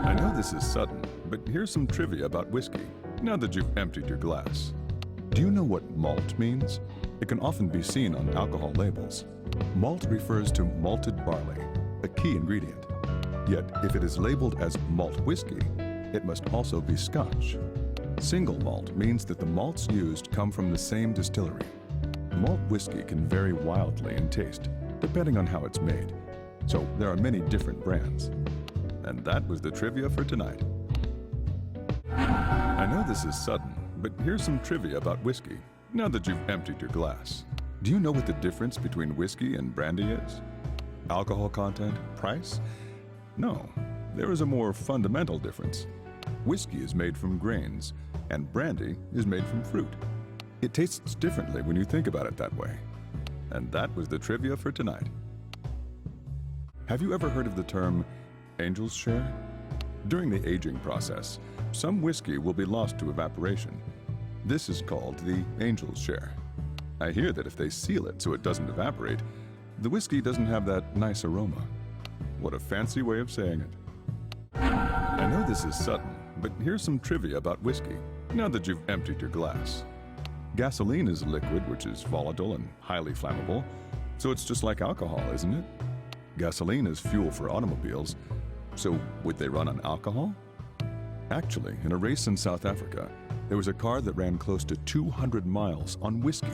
I know this is sudden, but here's some trivia about whiskey, now that you've emptied your glass. Do you know what malt means? It can often be seen on alcohol labels. Malt refers to malted barley, a key ingredient. Yet, if it is labeled as malt whiskey, it must also be Scotch. Single malt means that the malts used come from the same distillery. Malt whiskey can vary wildly in taste, depending on how it's made. So there are many different brands. And that was the trivia for tonight. I know this is sudden, but here's some trivia about whiskey, now that you've emptied your glass. Do you know what the difference between whiskey and brandy is? Alcohol content? Price? No, there is a more fundamental difference. Whiskey is made from grains, and brandy is made from fruit. It tastes differently when you think about it that way. And that was the trivia for tonight. Have you ever heard of the term angel's share? During the aging process, some whiskey will be lost to evaporation. This is called the angel's share. I hear that if they seal it so it doesn't evaporate, the whiskey doesn't have that nice aroma. What a fancy way of saying it. I know this is sudden, but here's some trivia about whiskey, now that you've emptied your glass. Gasoline is a liquid which is volatile and highly flammable, so it's just like alcohol, isn't it? Gasoline is fuel for automobiles, so would they run on alcohol? Actually, in a race in South Africa, there was a car that ran close to 200 miles on whiskey.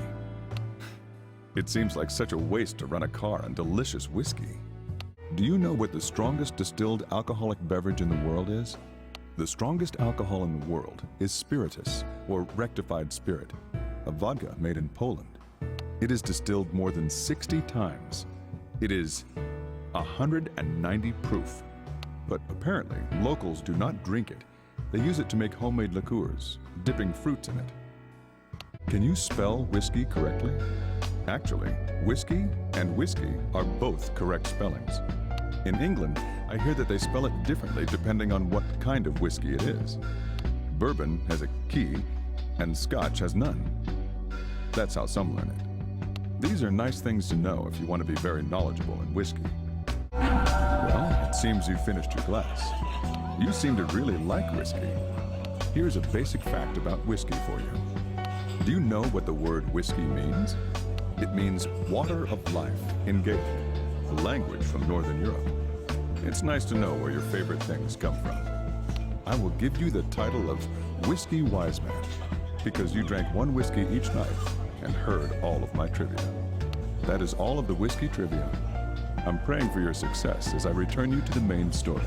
It seems like such a waste to run a car on delicious whiskey. Do you know what the strongest distilled alcoholic beverage in the world is? The strongest alcohol in the world is spiritus, or rectified spirit, a vodka made in Poland. It is distilled more than 60 times. It is 190 proof. But apparently, locals do not drink it. They use it to make homemade liqueurs, dipping fruits in it. Can you spell whiskey correctly? Actually, whiskey and whiskey are both correct spellings. In England, I hear that they spell it differently depending on what kind of whiskey it is. Bourbon has a key, and Scotch has none. That's how some learn it. These are nice things to know if you want to be very knowledgeable in whiskey. Well, it seems you finished your glass. You seem to really like whiskey. Here's a basic fact about whiskey for you. Do you know what the word whiskey means? It means water of life in Gaelic, a language from Northern Europe. It's nice to know where your favorite things come from. I will give you the title of Whisky Wiseman because you drank one whiskey each night and heard all of my trivia. That is all of the whiskey trivia. I'm praying for your success as I return you to the main story.